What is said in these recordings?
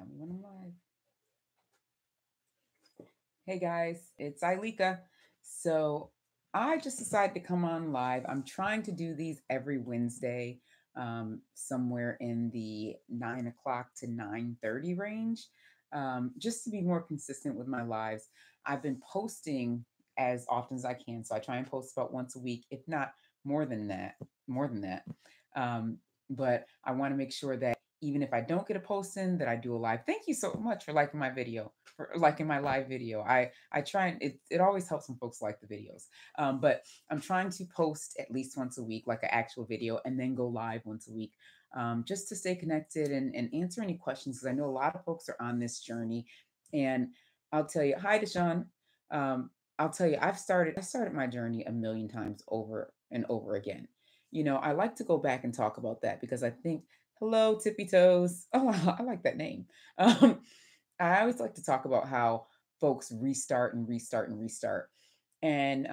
Tell me when I'm live. Hey guys, it's Ilika. So I just decided to come on live. I'm trying to do these every Wednesday, somewhere in the 9 o'clock to 9:30 range, just to be more consistent with my lives. I've been posting as often as I can, so I try and post about once a week, if not more than that. More than that. Um, but I want to make sure that even if I don't get a post in, that I do a live. Thank you so much for liking my video, for liking my live video. I try and it always helps when folks like the videos. But I'm trying to post at least once a week, like an actual video, and then go live once a week, just to stay connected and answer any questions, because I know a lot of folks are on this journey. And I'll tell you, hi, Deshaun. I'll tell you, I started my journey a million times over and over again. I like to go back and talk about that because I think, hello, Tippy Toes. Oh, I like that name. Um, I always like to talk about how folks restart and restart and restart. And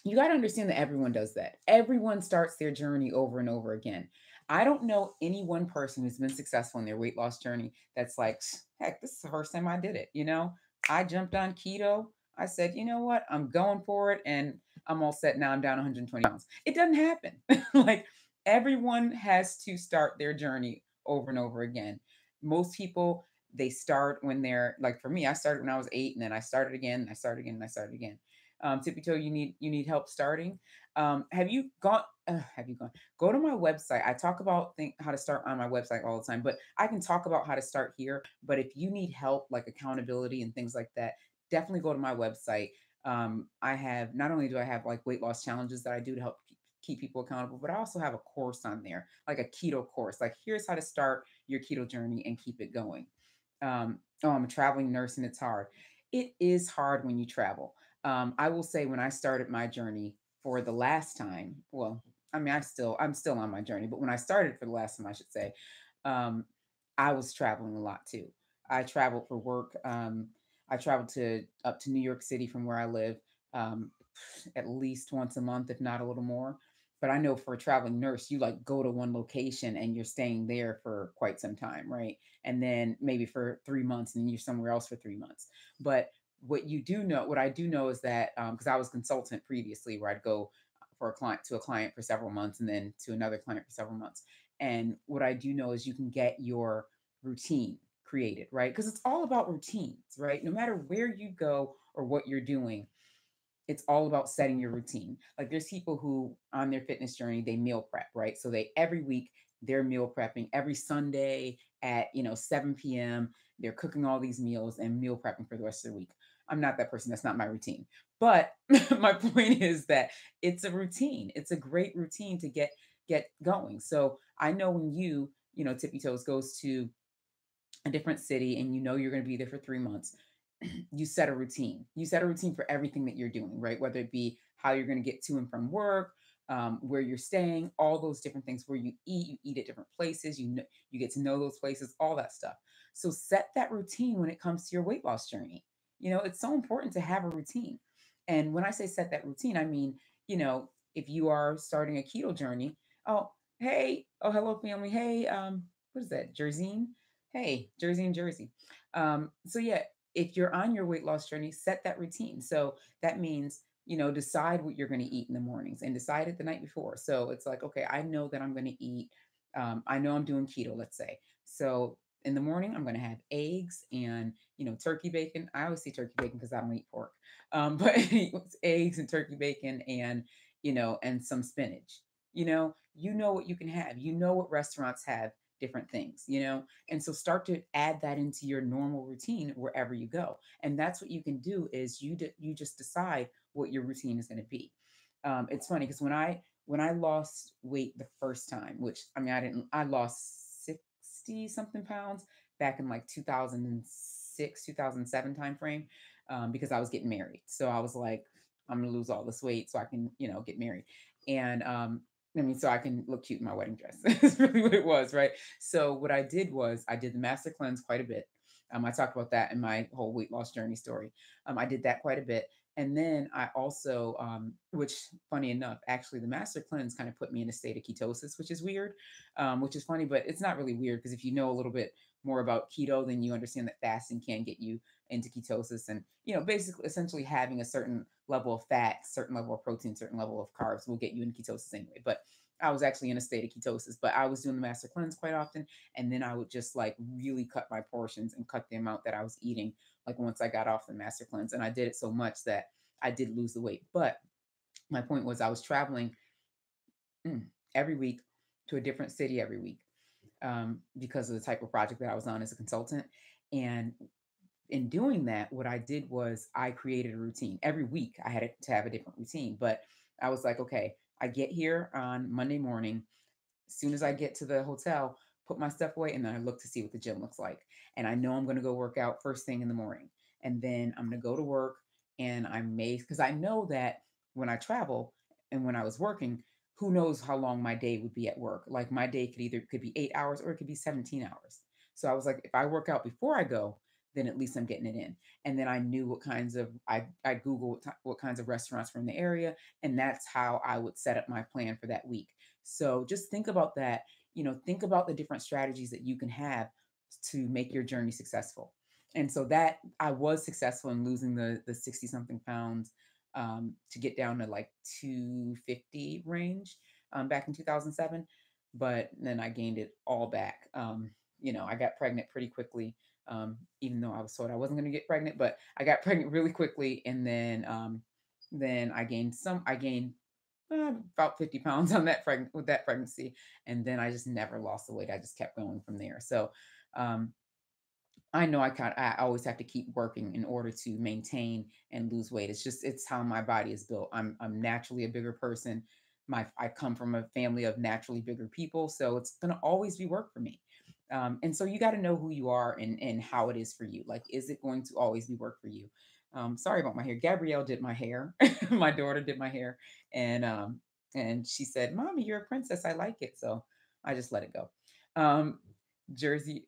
you got to understand that everyone does that. Everyone starts their journey over and over again. I don't know any one person who's been successful in their weight loss journey that's like, heck, this is the first time I did it. I jumped on keto. I said, you know what? I'm going for it. And I'm all set now. I'm down 120 pounds. It doesn't happen. Like, everyone has to start their journey over and over again. Most people, they start when they're like, for me, I started when I was 8, and then I started again, and I started again, and I started again. Tippy Toe, you need help starting. Have you gone? Have you gone? Go to my website. I talk about how to start on my website all the time, but I can talk about how to start here. But if you need help, like accountability and things like that, definitely go to my website. I have, not only do I have like weight loss challenges that I do to help keep people accountable, but I also have a course on there, like a keto course. Like, here's how to start your keto journey and keep it going. Oh, I'm a traveling nurse and it's hard. It is hard when you travel. I will say, when I started my journey for the last time, well, I mean, I'm still on my journey, but when I started for the last time, I should say, um, I was traveling a lot too. I traveled for work. I traveled to up to New York City from where I live, um, at least once a month, if not a little more. But I know for a traveling nurse, you like go to one location and you're staying there for quite some time, right? And then maybe for 3 months, and then you're somewhere else for 3 months. But what I do know is that, because I was consultant previously, where I'd go for a client for several months, and then to another client for several months. And what I do know is you can get your routine created, right? Because it's all about routines, right? No matter where you go or what you're doing, it's all about setting your routine. Like, there's people who on their fitness journey, they meal prep, right? So they every week they're meal prepping. Every Sunday at 7 p.m. they're cooking all these meals and meal prepping for the rest of the week. I'm not that person. That's not my routine. But my point is that it's a routine. It's a great routine to get going. So I know when Tippy Toes goes to a different city, and you're going to be there for 3 months, you set a routine. You set a routine for everything that you're doing, right? Whether it be how you're going to get to and from work, where you're staying, all those different things. Where you eat at different places. You get to know those places, all that stuff. So set that routine when it comes to your weight loss journey. It's so important to have a routine. And when I say set that routine, I mean, if you are starting a keto journey, oh, hey, oh, hello, family. Hey, what is that, Jersey? Hey, Jersey and Jersey. So yeah, if you're on your weight loss journey, set that routine. So that means, decide what you're going to eat in the mornings, and decide it the night before. So it's like, okay, I know that I'm going to eat, I know I'm doing keto, let's say. So in the morning, I'm going to have eggs and, turkey bacon. I always say turkey bacon because I don't eat pork. But eggs and turkey bacon, and, and some spinach. You know what you can have. You know what restaurants have different things, and so start to add that into your normal routine wherever you go. And that's what you can do, is you just decide what your routine is going to be. It's funny because when I lost weight the first time, which, I mean, I lost 60 something pounds back in like 2006, 2007 time frame, because I was getting married. So I was like, I'm gonna lose all this weight so I can, get married. And I mean, so I can look cute in my wedding dress. That's really what it was, right? So what I did was I did the master cleanse quite a bit. I talk about that in my whole weight loss journey story. I did that quite a bit. And then I also, which funny enough, actually the master cleanse kind of put me in a state of ketosis, which is weird, which is funny, but it's not really weird because if you know a little bit more about keto, then you understand that fasting can get you into ketosis. And, basically, essentially having a certain level of fat, certain level of protein, certain level of carbs will get you in ketosis anyway. But I was actually in a state of ketosis, but I was doing the master cleanse quite often. And then I would just like really cut my portions and cut the amount that I was eating, like once I got off the master cleanse. And I did it so much that I did lose the weight. But my point was I was traveling every week to a different city every week, because of the type of project that I was on as a consultant. And in doing that, what I did was I created a routine. Every week I had to have a different routine, but I was like, okay, I get here on Monday morning. As soon as I get to the hotel, put my stuff away, and then I look to see what the gym looks like. And I know I'm going to go work out first thing in the morning. And then I'm going to go to work, and I may, because I know that when I travel and when I was working, who knows how long my day would be at work. Like my day could be 8 hours or it could be 17 hours. So I was like, if I work out before I go, then at least I'm getting it in. And then I knew what kinds of, I Googled what kinds of restaurants were in the area. And that's how I would set up my plan for that week. So just think about that. Think about the different strategies that you can have to make your journey successful. And so that I was successful in losing the 60 something pounds, to get down to like 250 range, back in 2007. But then I gained it all back. I got pregnant pretty quickly, even though I was told I wasn't going to get pregnant, but I got pregnant really quickly. And then I gained about 50 pounds on with that pregnancy. And then I just never lost the weight. I just kept going from there. So, um, I know I always have to keep working in order to maintain and lose weight. It's how my body is built. I'm naturally a bigger person. I come from a family of naturally bigger people, so it's gonna always be work for me. And so you got to know who you are and how it is for you. Like, is it going to always be work for you? Sorry about my hair. Gabrielle did my hair. My daughter did my hair, and she said, "Mommy, you're a princess. I like it." So I just let it go. Um, Jersey.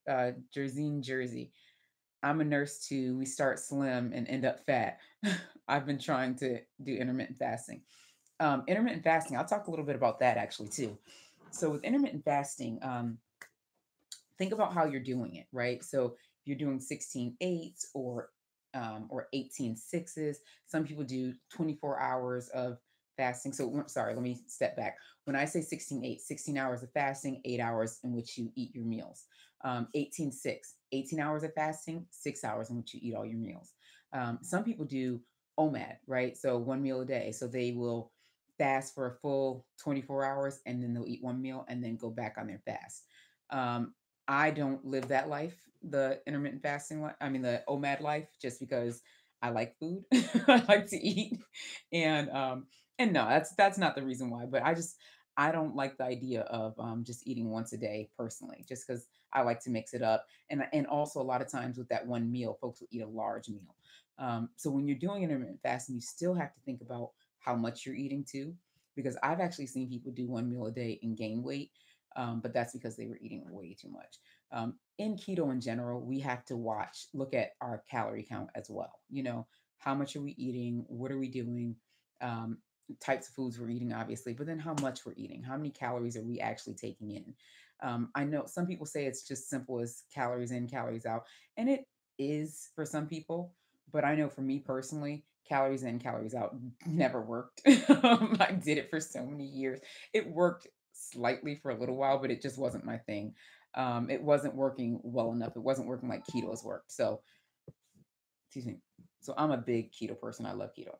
I'm a nurse too. We start slim and end up fat. I've been trying to do intermittent fasting. Intermittent fasting, I'll talk a little bit about that actually too. So with intermittent fasting, think about how you're doing it, right? So if you're doing 16 eights or 18 sixes, some people do 24 hours of fasting. So sorry, let me step back. When I say 16 8, 16 hours of fasting, 8 hours in which you eat your meals. 18 6, 18 hours of fasting, 6 hours in which you eat all your meals. Some people do OMAD, right? So one meal a day. So they will fast for a full 24 hours and then they'll eat one meal and then go back on their fast. Um, I don't live that life, the intermittent fasting life. I mean, the OMAD life, just because I like food. I like to eat, and no, that's not the reason why. But I don't like the idea of just eating once a day personally, just because I like to mix it up, and also a lot of times with that one meal, folks will eat a large meal. So when you're doing intermittent fasting, you still have to think about how much you're eating too, because I've actually seen people do one meal a day and gain weight, but that's because they were eating way too much. In keto in general, we have to look at our calorie count as well. How much are we eating? What are we doing? Um, Types of foods we're eating, obviously, but then how much we're eating? How many calories are we actually taking in? I know some people say it's just simple as calories in, calories out, and it is for some people. But I know for me personally, calories in, calories out never worked. I did it for so many years. It worked slightly for a little while, but it just wasn't my thing. It wasn't working well enough. It wasn't working like keto's worked. So, excuse me. So I'm a big keto person. I love keto.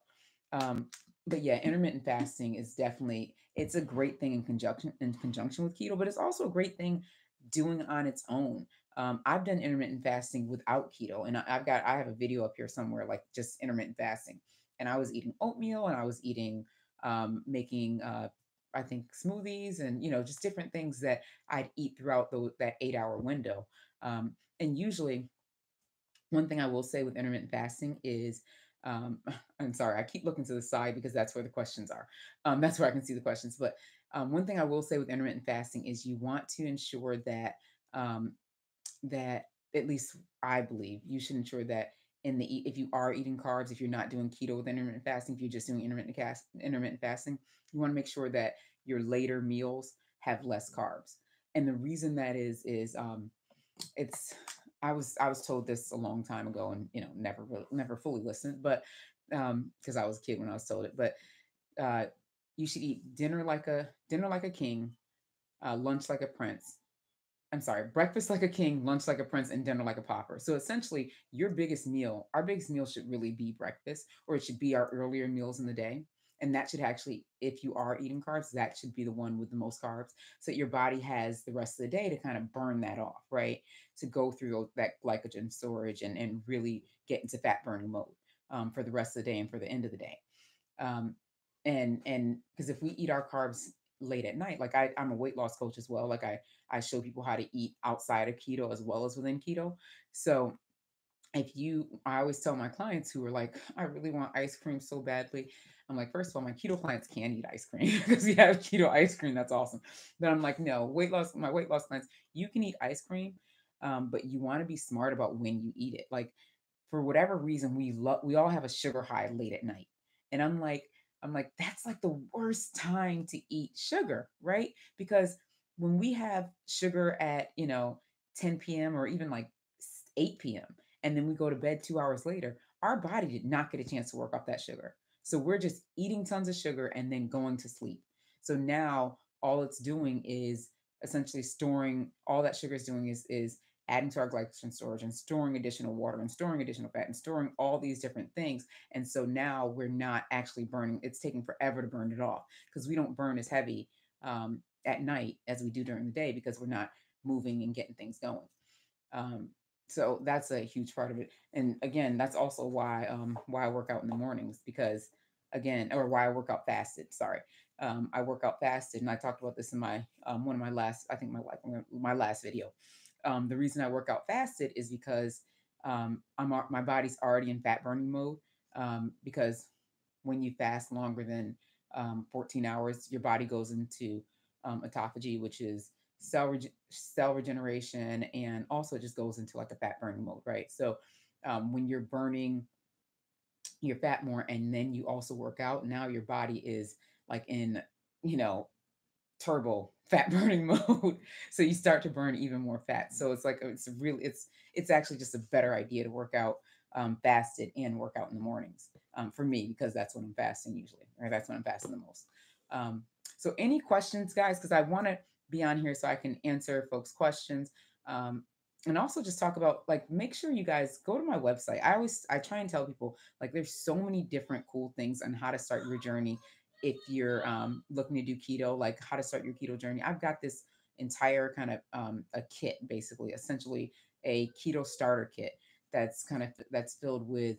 Um, but yeah, intermittent fasting is definitely it's a great thing in conjunction with keto, but it's also a great thing doing on its own. I've done intermittent fasting without keto, and I have a video up here somewhere like just intermittent fasting, and I was eating oatmeal and I was eating making I think smoothies and just different things that I'd eat throughout that 8 hour window. And usually one thing I will say with intermittent fasting is, um, I'm sorry, I keep looking to the side because that's where the questions are. That's where I can see the questions. But one thing I will say with intermittent fasting is you want to ensure that, that at least I believe you should ensure that if you are eating carbs, if you're not doing keto with intermittent fasting, if you're just doing intermittent fasting, you want to make sure that your later meals have less carbs. And the reason that is it's I was told this a long time ago, and never fully listened, but because I was a kid when I was told it. But uh, you should eat dinner like a king, lunch like a prince. I'm sorry, breakfast like a king, lunch like a prince, and dinner like a pauper. So essentially, our biggest meal should really be breakfast, or it should be our earlier meals in the day. And that should actually, if you are eating carbs, that should be the one with the most carbs. So that your body has the rest of the day to kind of burn that off, right? To go through that glycogen storage and really get into fat burning mode for the rest of the day and for the end of the day. Um, and because if we eat our carbs late at night, like I'm a weight loss coach as well. Like I show people how to eat outside of keto as well as within keto. So I always tell my clients who are like, I really want ice cream so badly. I'm like, first of all, my keto clients can eat ice cream because we have keto ice cream. That's awesome. But I'm like, no, my weight loss clients, you can eat ice cream, but you want to be smart about when you eat it. Like for whatever reason, we all have a sugar high late at night. And I'm like, that's like the worst time to eat sugar, right? Because when we have sugar at, 10 p.m. or even like 8 p.m., and then we go to bed 2 hours later, our body did not get a chance to work off that sugar. So we're just eating tons of sugar and then going to sleep. So now all it's doing is essentially storing all that sugar is doing is adding to our glycogen storage and storing additional water and storing additional fat and storing all these different things. And so now we're not actually burning. It's taking forever to burn it off because we don't burn as heavy at night as we do during the day because we're not moving and getting things going. Um, so that's a huge part of it. And again, that's also why I work out in the mornings because again, or why I work out fasted. Sorry, I work out fasted, and I talked about this in my one of my last, I think my last video. The reason I work out fasted is because my body's already in fat burning mode. Because when you fast longer than 14 hours, your body goes into autophagy, which is cell regeneration, and also just goes into like a fat burning mode, right? So when you're burning your fat more and then you also work out, now your body is like in, you know, turbo fat burning mode. So you start to burn even more fat. So it's actually just a better idea to work out fasted and work out in the mornings for me because that's when I'm fasting usually, or that's when I'm fasting the most. Um, so any questions, guys? Because I want to be on here so I can answer folks' questions. Um, and also just talk about like make sure you guys go to my website. I try and tell people like there's so many different cool things on how to start your journey if you're looking to do keto, like how to start your keto journey. I've got this entire kind of a kit, basically, essentially a keto starter kit that's filled with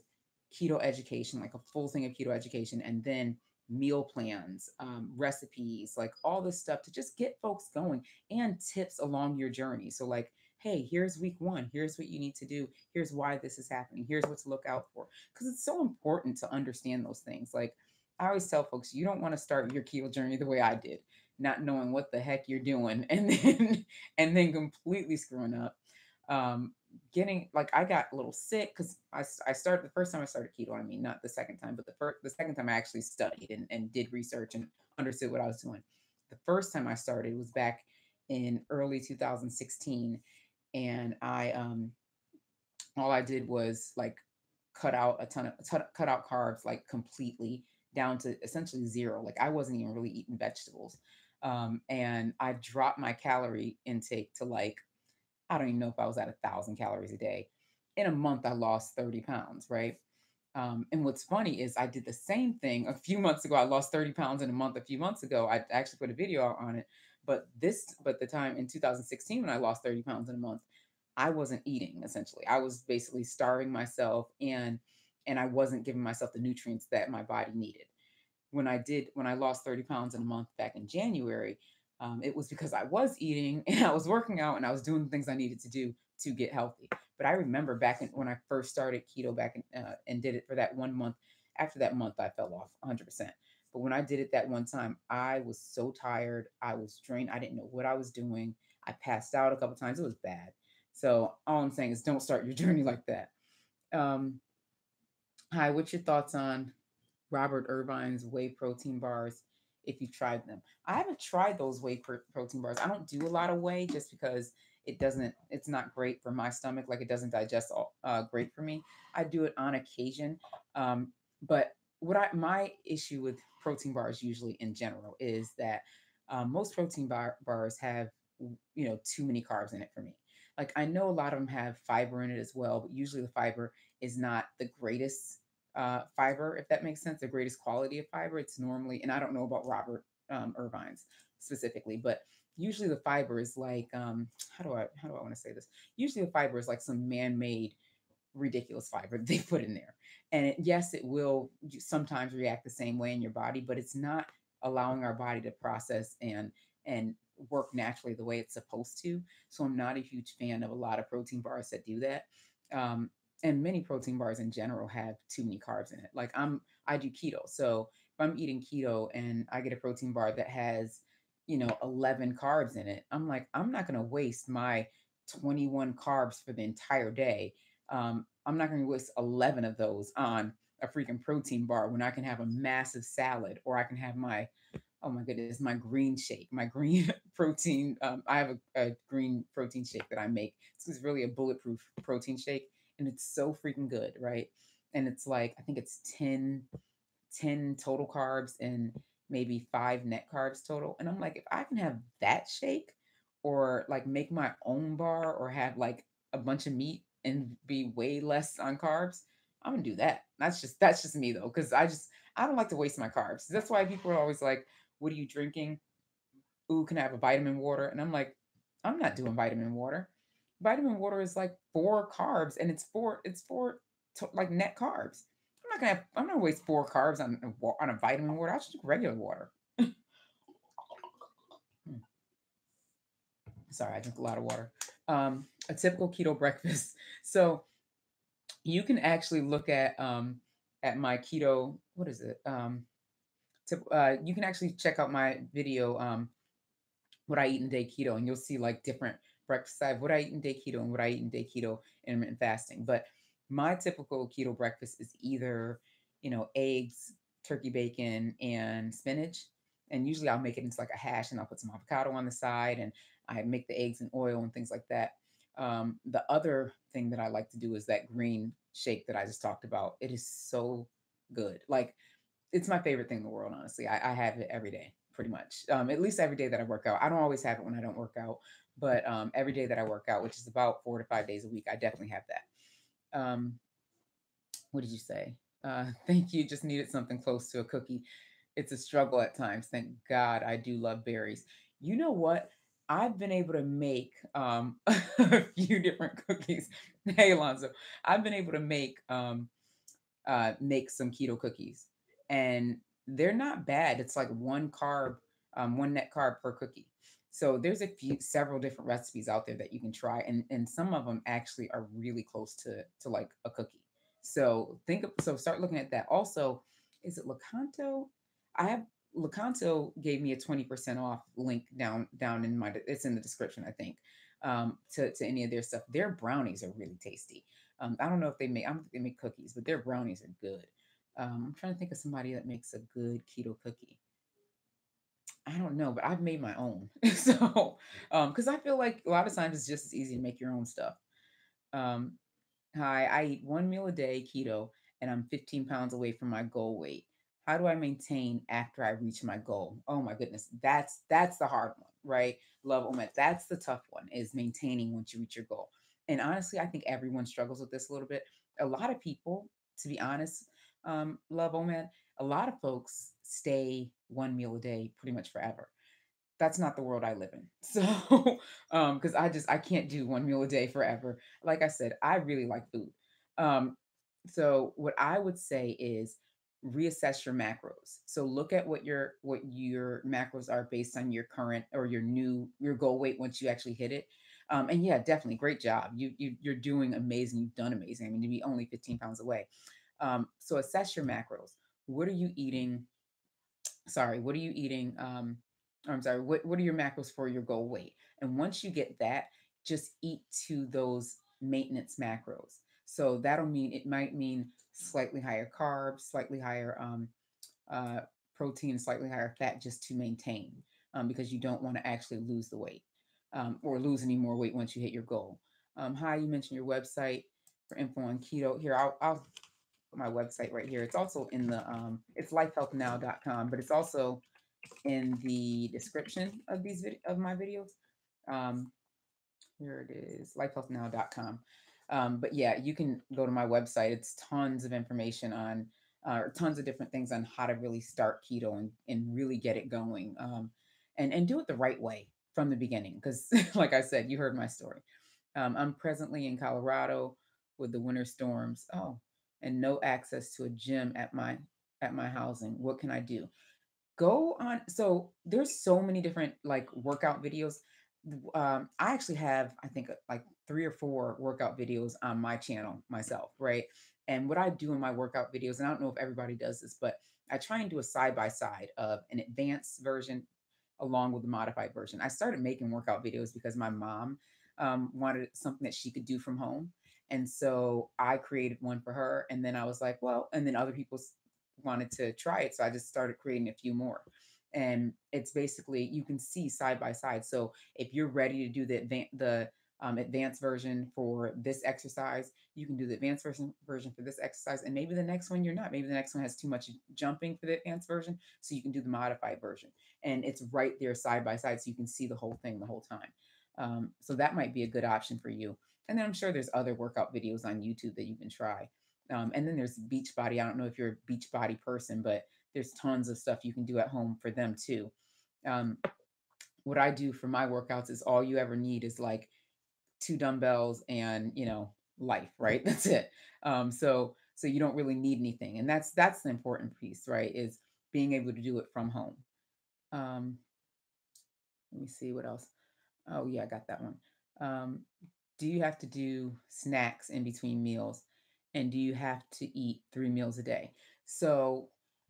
keto education, like a full thing of keto education, and then meal plans, recipes, like all this stuff to just get folks going and tips along your journey. So like, hey, here's week one. Here's what you need to do. Here's why this is happening. Here's what to look out for. Because it's so important to understand those things. Like I always tell folks, you don't want to start your keto journey the way I did, not knowing what the heck you're doing, and then completely screwing up. Getting like I got a little sick because I started the first time I started keto. I mean, not the second time, but the second time I actually studied and did research and understood what I was doing. The first time I started was back in early 2016, and I all I did was like cut out carbs like completely down to essentially zero. Like I wasn't even really eating vegetables. And I dropped my calorie intake to like, I don't even know if I was at 1,000 calories a day. In a month, I lost 30 pounds, right? And what's funny is I did the same thing a few months ago. I lost 30 pounds in a month a few months ago. I actually put a video out on it. But the time in 2016 when I lost 30 pounds in a month, I wasn't eating essentially. I was basically starving myself and I wasn't giving myself the nutrients that my body needed. When I lost 30 pounds in a month back in January, it was because I was eating and I was working out and I was doing the things I needed to do to get healthy. But I remember when I first started keto and did it for that 1 month. After that month, I fell off 100%. But when I did it that one time, I was so tired. I was drained. I didn't know what I was doing. I passed out a couple times. It was bad. So all I'm saying is don't start your journey like that. Um, Hi, what's your thoughts on Robert Irvine's whey protein bars if you've tried them? I haven't tried those protein bars. I don't do a lot of whey just because it's not great for my stomach. Like it doesn't digest great for me. I do it on occasion. But my issue with protein bars usually in general is that most bars have, too many carbs in it for me. Like I know a lot of them have fiber in it as well, but usually the fiber is not the greatest fiber, if that makes sense, the greatest quality of fiber. It's normally, and I don't know about Robert Irvine's specifically, but usually the fiber is like, how do I want to say this? Usually the fiber is like some man-made ridiculous fiber they put in there. And yes, it will sometimes react the same way in your body, but it's not allowing our body to process and work naturally the way it's supposed to. So I'm not a huge fan of a lot of protein bars that do that. Um, and many protein bars in general have too many carbs in it. Like I do keto. So if I'm eating keto and I get a protein bar that has, 11 carbs in it, I'm like, I'm not going to waste my 21 carbs for the entire day. I'm not going to waste 11 of those on a freaking protein bar when I can have a massive salad, or I can have oh my goodness, my green shake, my green protein. I have a green protein shake that I make. It's really a bulletproof protein shake, and it's so freaking good, right? And it's like, I think it's 10 total carbs and maybe 5 net carbs total. And I'm like, if I can have that shake, or like make my own bar, or have like a bunch of meat and be way less on carbs, I'm gonna do that. That's just me though, because I don't like to waste my carbs. That's why people are always like, "What are you drinking?" Ooh, can I have a vitamin water? And I'm like, I'm not doing vitamin water. Vitamin water is like 4 carbs, and it's four like net carbs. I'm not gonna waste 4 carbs on a vitamin water. I'll just drink regular water. Hmm, Sorry, I drink a lot of water. A typical keto breakfast. So you can actually look at my keto. What is it? You can actually check out my video. What I eat in day keto, and you'll see like different breakfasts. I have what I eat in day keto and what I eat in day keto intermittent fasting. But my typical keto breakfast is either, eggs, turkey bacon, and spinach. And usually I'll make it into like a hash, and I'll put some avocado on the side, and I make the eggs in oil and things like that. The other thing that I like to do is that green shake that I just talked about. It is so good. Like it's my favorite thing in the world, honestly. I have it every day, pretty much. At least every day that I work out. I don't always have it when I don't work out, but every day that I work out, which is about 4 to 5 days a week, I definitely have that. What did you say? Thank you. Just needed something close to a cookie. It's a struggle at times. Thank God I do love berries. You know what? I've been able to make a few different cookies. Hey, Alonzo, I've been able to make some keto cookies, and they're not bad. It's like 1 net carb per cookie. So there's several different recipes out there that you can try, and some of them actually are really close to like a cookie. So start looking at that. Also, is it Lakanto? I have Lakanto gave me a 20% off link down in it's in the description, I think. To any of their stuff. Their brownies are really tasty. I don't think they make cookies, but their brownies are good. I'm trying to think of somebody that makes a good keto cookie. I don't know, but I've made my own. Because I feel like a lot of times it's just as easy to make your own stuff. Um, Hi, I eat 1 meal a day keto, and I'm 15 pounds away from my goal weight. How do I maintain after I reach my goal? Oh my goodness, that's the hard one, right? Love Omet. That's the tough one, is maintaining once you reach your goal. And honestly, I think everyone struggles with this a little bit. A lot of people, to be honest, Love Omet, a lot of folks stay 1 meal a day pretty much forever. That's not the world I live in. So, because I can't do 1 meal a day forever. Like I said, I really like food. Um, so what I would say is reassess your macros. So look at what your macros are based on your current or your goal weight once you actually hit it. And yeah, definitely great job. You're doing amazing. You've done amazing. I mean, to be only 15 pounds away. So assess your macros. What are you eating? Sorry, what are you eating? I'm sorry, what are your macros for your goal weight? And once you get that, just eat to those maintenance macros. So that'll mean, it might mean slightly higher carbs, slightly higher uh, protein, slightly higher fat, just to maintain, because you don't want to actually lose the weight, or lose any more weight once you hit your goal. Hi, you mentioned your website for info on keto. Here, I'll put my website right here. It's also in the, it's lifehealthnow.com, but it's also in the description of of my videos. Um, Here it is, lifehealthnow.com. But yeah, you can go to my website. It's tons of information on, or tons of different things on how to really start keto and really get it going, and do it the right way from the beginning. Because, like I said, you heard my story. I'm presently in Colorado with the winter storms. Oh, and no access to a gym at my housing. What can I do? Go on. So there's so many different like workout videos. I actually have, I think, like 3 or 4 workout videos on my channel myself, right? And what I do in my workout videos, and I don't know if everybody does this, but I try and do a side by side of an advanced version along with the modified version. I started making workout videos because my mom wanted something that she could do from home. And so I created one for her. And then I was like, well, and then other people wanted to try it. So I just started creating a few more. And it's basically, you can see side by side. So if you're ready to do the advanced version for this exercise, you can do the advanced version for this exercise. And maybe the next one you're not. Maybe the next one has too much jumping for the advanced version. So you can do the modified version. And it's right there side by side. So you can see the whole thing the whole time. So that might be a good option for you. And then I'm sure there's other workout videos on YouTube that you can try. And then there's Beachbody. I don't know if you're a Beachbody person, but there's tons of stuff you can do at home for them too. Um, what I do for my workouts is all you ever need is like 2 dumbbells and, life, right? That's it. So you don't really need anything, and that's the important piece, right? Is being able to do it from home. Um, Let me see what else. Oh yeah, I got that one. Um, do you have to do snacks in between meals? And do you have to eat 3 meals a day? So,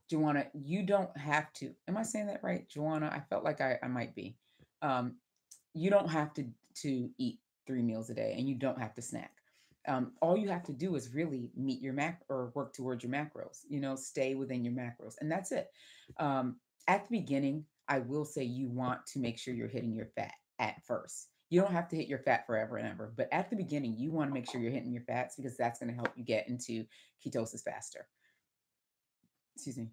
Joanna, you don't have to. Am I saying that right, Joanna? I felt like I might be. Um, you don't have to eat 3 meals a day, and you don't have to snack. All you have to do is really meet your or work towards your macros. Stay within your macros, and that's it. Um, at the beginning, I will say you want to make sure you're hitting your fat at first. You don't have to hit your fat forever and ever, but at the beginning, you want to make sure you're hitting your fats because that's going to help you get into ketosis faster. Excuse me.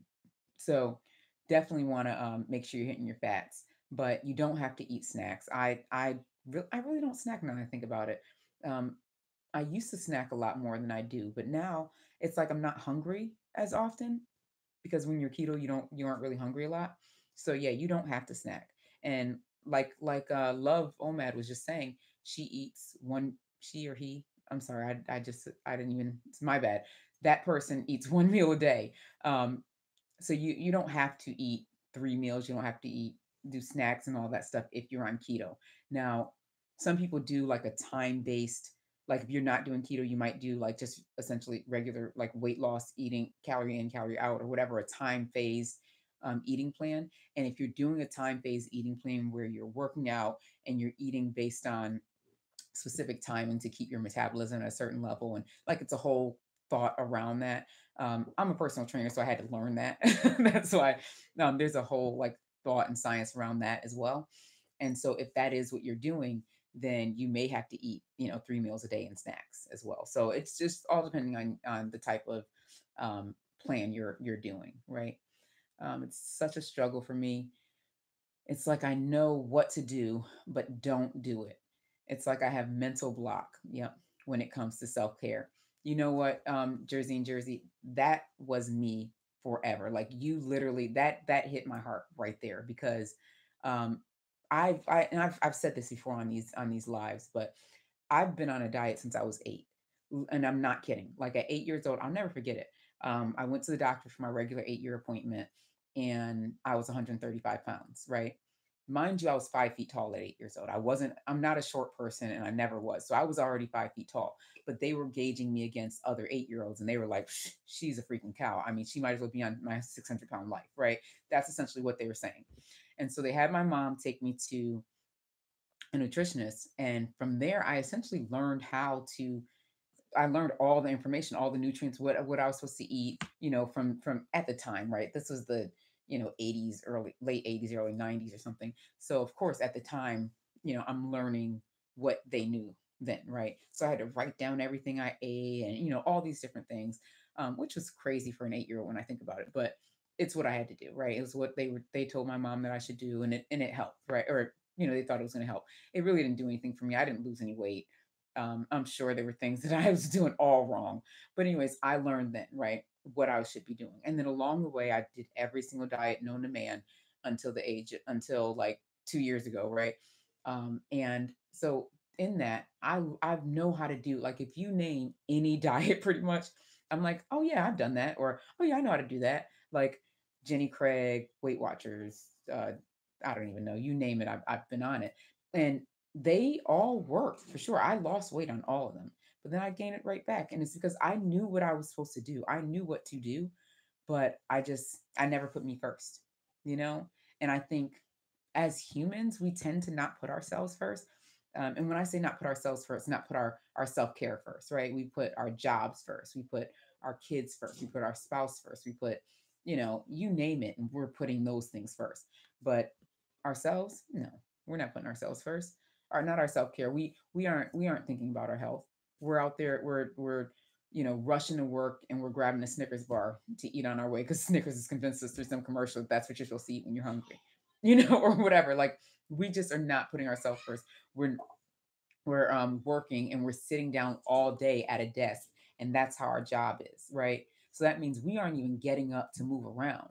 So definitely want to make sure you're hitting your fats, but you don't have to eat snacks. I really don't snack now that I think about it. Um, I used to snack a lot more than I do, but now it's like I'm not hungry as often because when you're keto, you aren't really hungry a lot. So yeah, you don't have to snack. And like Love Omad was just saying, she eats one she or he. I'm sorry, I didn't even. It's my bad. That person eats 1 meal a day. Um, so you don't have to eat 3 meals. You don't have to do snacks and all that stuff if you're on keto. Now, some people do like a time based, like if you're not doing keto, you might do like just essentially regular like weight loss eating, calorie in, calorie out, or whatever, a time phase eating plan. And if you're doing a time phase eating plan where you're working out and you're eating based on specific timing to keep your metabolism at a certain level, and like it's a whole thought around that. I'm a personal trainer, so I had to learn that. That's why there's a whole like thought and science around that as well. And so if that is what you're doing, then you may have to eat 3 meals a day and snacks as well. So it's just all depending on the type of plan you're doing, right? It's such a struggle for me. It's like I know what to do, but don't do it. It's like I have mental block. Yep. When it comes to self care. You know what, Jersey and Jersey, that was me forever. Like you literally, that hit my heart right there because um I've said this before on these lives, but I've been on a diet since I was 8. And I'm not kidding. Like at 8 years old, I'll never forget it. I went to the doctor for my regular 8-year appointment and I was 135 pounds, right? Mind you, I was 5 feet tall at 8 years old. I'm not a short person and I never was. So I was already 5 feet tall, but they were gauging me against other 8-year olds and they were like, she's a freaking cow. I mean, she might as well be on my 600-pound life, right? That's essentially what they were saying. And so they had my mom take me to a nutritionist. And from there, I essentially learned how to I learned all the information, all the nutrients, what I was supposed to eat, from at the time, right? This was the, 80s, early late 80s, early 90s or something. So of course at the time, I'm learning what they knew then, right? So I had to write down everything I ate and, all these different things, which was crazy for an 8-year-old when I think about it, but it's what I had to do, right? It was what they told my mom that I should do, and it helped, right? Or, they thought it was going to help. It really didn't do anything for me. I didn't lose any weight. I'm sure there were things that I was doing all wrong. But anyways, I learned then, right, what I should be doing. And then along the way, I did every single diet known to man until like 2 years ago, right? And so in that, I know how to do, like, if you name any diet pretty much, I'm like, oh yeah, I've done that, or oh yeah, I know how to do that. Like Jenny Craig, Weight Watchers, I don't even know, you name it, I've been on it. And they all work for sure. I lost weight on all of them, but then I gained it right back. And it's because I knew what I was supposed to do. I knew what to do, but I never put me first, you know? And I think as humans, we tend to not put ourselves first. And when I say not put ourselves first, not put our self care first, right? We put our jobs first. We put our kids first. We put our spouse first. We put, you name it, and we're putting those things first. But ourselves, no, we're not putting ourselves first. Or not our self care. We aren't thinking about our health. We're out there. We're rushing to work, and we're grabbing a Snickers bar to eat on our way because Snickers has convinced us through some commercial that that's what you're supposed to eat when you're hungry, or whatever. Like, we just are not putting ourselves first. We're working, and we're sitting down all day at a desk, and that's how our job is, right? So that means we aren't even getting up to move around.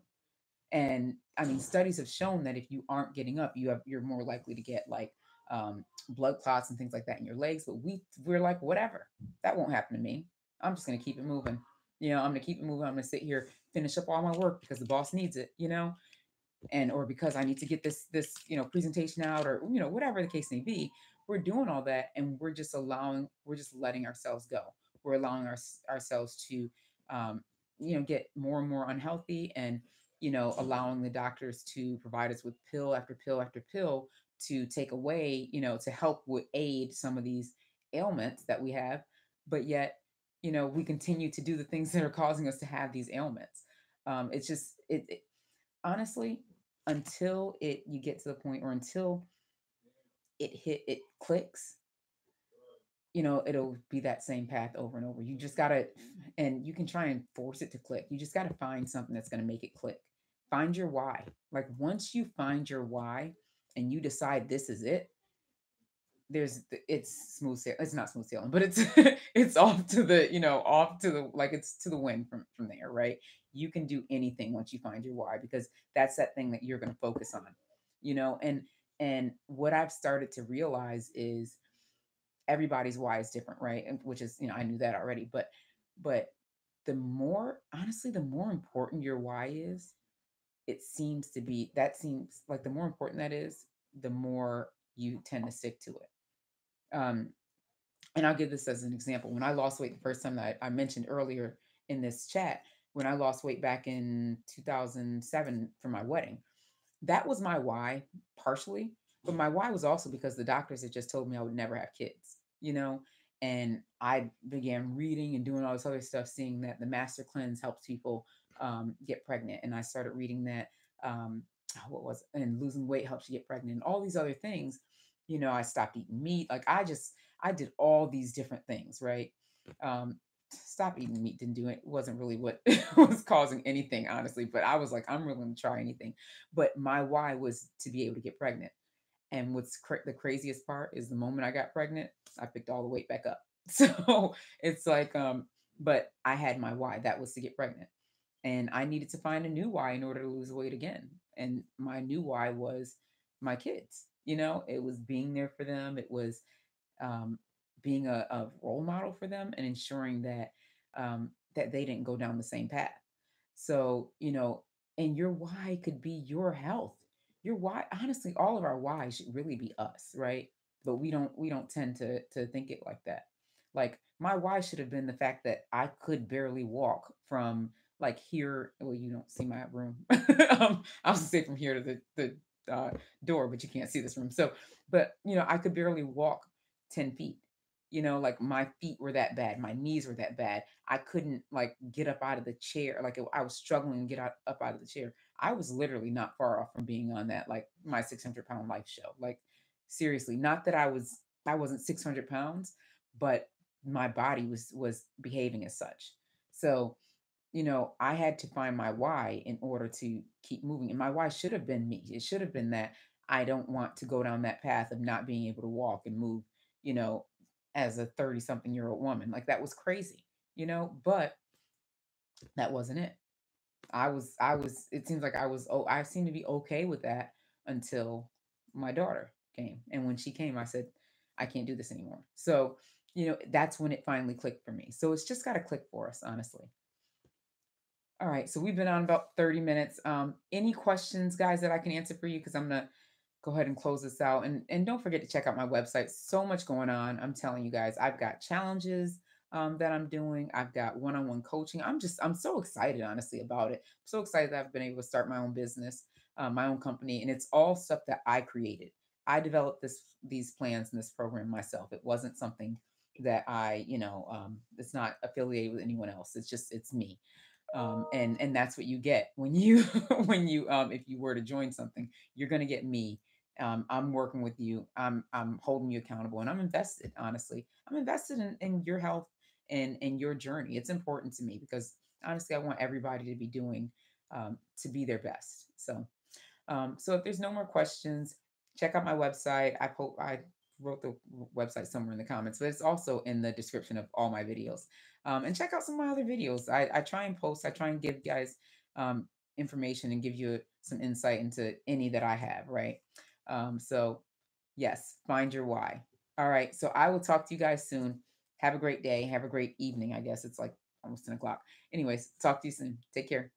And I mean, studies have shown that if you aren't getting up, you're more likely to get like blood clots and things like that in your legs. But we're like, whatever, that won't happen to me. I'm just gonna keep it moving. I'm gonna keep it moving. I'm gonna sit here, finish up all my work because the boss needs it. And or because I need to get this presentation out, or whatever the case may be. We're doing all that, and we're just letting ourselves go. We're allowing ourselves to get more and more unhealthy, and allowing the doctors to provide us with pill after pill after pill to take away, to help with aid some of these ailments that we have. But yet, we continue to do the things that are causing us to have these ailments. It's just it honestly, until it you get to the point, or until it clicks, it'll be that same path over and over. You just gotta, and you can try and force it to click. You just gotta find something that's gonna make it click. Find your why. Like, once you find your why and you decide this is it, it's smooth sailing. It's not smooth sailing, but it's it's off to the, like, it's to the wind from there, right? You can do anything once you find your why, because that's that thing that you're going to focus on, and what I've started to realize is everybody's why is different, right? And which is, I knew that already, but the more important your why is, that seems like the more important that is, the more you tend to stick to it. um, and I'll give this as an example. When I lost weight the first time, that I mentioned earlier in this chat, when I lost weight back in 2007 for my wedding, that was my why, partially. But my why was also because the doctors had just told me I would never have kids, and I began reading and doing all this other stuff, seeing that the Master Cleanse helps people get pregnant. And I started reading that, what was it? And losing weight helps you get pregnant, and all these other things. I stopped eating meat. Like, I did all these different things, right? Stop eating meat didn't do it. It wasn't really what was causing anything, honestly. But I was like, I'm really going to try anything. But my why was to be able to get pregnant. And the craziest part is, the moment I got pregnant, I picked all the weight back up. So it's like, but I had my why. That was to get pregnant. And I needed to find a new why in order to lose weight again. And my new why was my kids. It was being there for them. It was um, being a role model for them, and ensuring that they didn't go down the same path. So, and your why could be your health. Your why, honestly, all of our why should really be us, right? But we don't tend to think it like that. Like, my why should have been the fact that I could barely walk from, like, here. Well, you don't see my room. I was gonna say from here to the door, but you can't see this room. So, but I could barely walk 10 feet. Like my feet were that bad, my knees were that bad. I couldn't like get up out of the chair. Like I was struggling to get up out of the chair. I was literally not far off from being on that, like my 600-pound life show. Like seriously, not that I wasn't 600 pounds, but my body was behaving as such. So I had to find my why in order to keep moving. And my why should have been me. It should have been that I don't want to go down that path of not being able to walk and move, you know, as a 30 something year old woman. Like that was crazy, but that wasn't it. It seems like I seemed to be okay with that until my daughter came. And when she came, I said, I can't do this anymore. So, that's when it finally clicked for me. So it's just got to click for us, honestly. All right, so we've been on about 30 minutes. Any questions, guys, that I can answer for you? Because I'm gonna go ahead and close this out. And don't forget to check out my website. So much going on. I'm telling you guys, I've got challenges that I'm doing. I've got one-on-one coaching. I'm so excited, honestly, about it. I'm so excited that I've been able to start my own business, my own company, and it's all stuff that I created. I developed these plans and this program myself. It wasn't something that it's not affiliated with anyone else. It's me, and that's what you get when you when you if you were to join something, you're going to get me. I'm working with you. I'm holding you accountable, and I'm invested. Honestly, I'm invested in your health and your journey. It's important to me because honestly, I want everybody to be doing to be their best. So if there's no more questions, check out my website. I wrote the website somewhere in the comments, but it's also in the description of all my videos. And check out some of my other videos. I try and post. I try and give guys information and give you some insight into any that I have. Right. So yes, find your why. All right. So I will talk to you guys soon. Have a great day. Have a great evening. I guess it's like almost 10 o'clock. Anyways, talk to you soon. Take care.